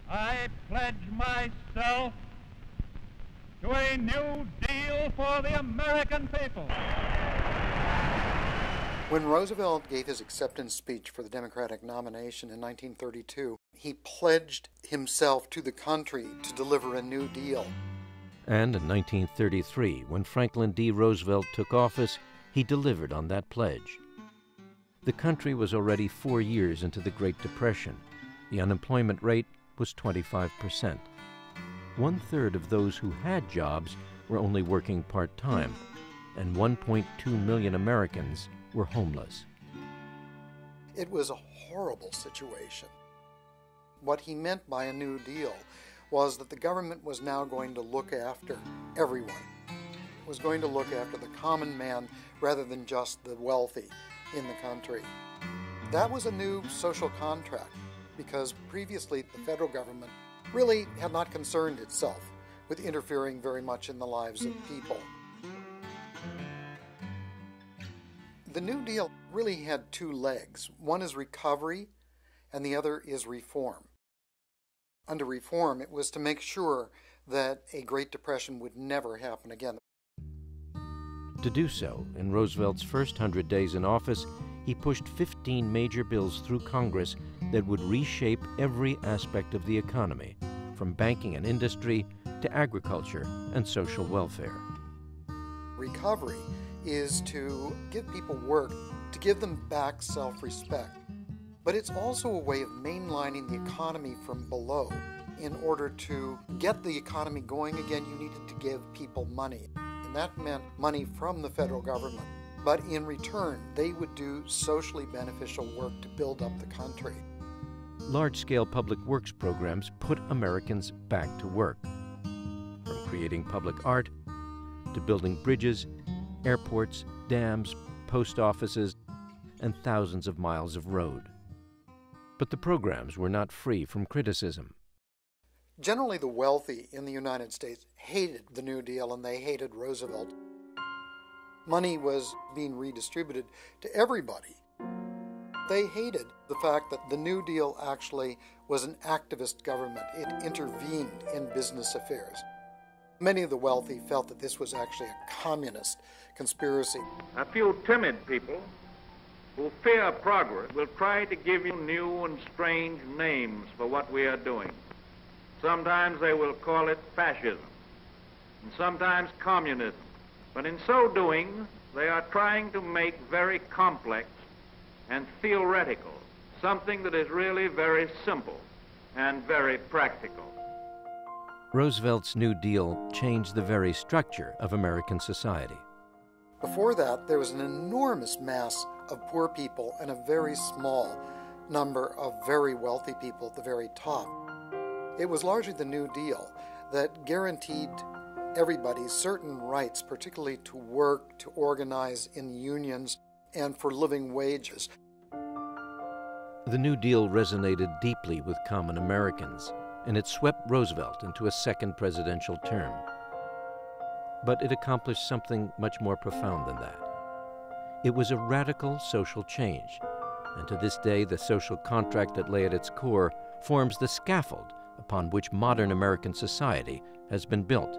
I pledge myself to a new deal for the American people. When Roosevelt gave his acceptance speech for the Democratic nomination in 1932, he pledged himself to the country to deliver a New Deal. And in 1933, when Franklin D. Roosevelt took office, he delivered on that pledge. The country was already 4 years into the Great Depression. The unemployment rate was 25%. 1/3 of those who had jobs were only working part-time, and 1.2 million Americans were homeless. It was a horrible situation. What he meant by a New Deal was that the government was now going to look after everyone. It was going to look after the common man rather than just the wealthy in the country. That was a new social contract because previously the federal government really had not concerned itself with interfering very much in the lives of people. The New Deal really had two legs. One is recovery and the other is reform. Under reform, it was to make sure that a Great Depression would never happen again. To do so, in Roosevelt's first 100 days in office, he pushed 15 major bills through Congress that would reshape every aspect of the economy, from banking and industry to agriculture and social welfare. Recovery is to give people work, to give them back self-respect. But it's also a way of mainlining the economy from below. In order to get the economy going again, you needed to give people money. And that meant money from the federal government. But in return, they would do socially beneficial work to build up the country. Large-scale public works programs put Americans back to work. From creating public art to building bridges, airports, dams, post offices, and thousands of miles of road. But the programs were not free from criticism. Generally, the wealthy in the United States hated the New Deal and they hated Roosevelt. Money was being redistributed to everybody. They hated the fact that the New Deal actually was an activist government. It intervened in business affairs. Many of the wealthy felt that this was actually a communist conspiracy. A few timid people who fear progress will try to give you new and strange names for what we are doing. Sometimes they will call it fascism, and sometimes communism. But in so doing, they are trying to make very complex and theoretical something that is really very simple and very practical. Roosevelt's New Deal changed the very structure of American society. Before that, there was an enormous mass of poor people and a very small number of very wealthy people at the very top. It was largely the New Deal that guaranteed everybody certain rights, particularly to work, to organize in unions, and for living wages. The New Deal resonated deeply with common Americans, and it swept Roosevelt into a second presidential term. But it accomplished something much more profound than that. It was a radical social change, and to this day the social contract that lay at its core forms the scaffold upon which modern American society has been built.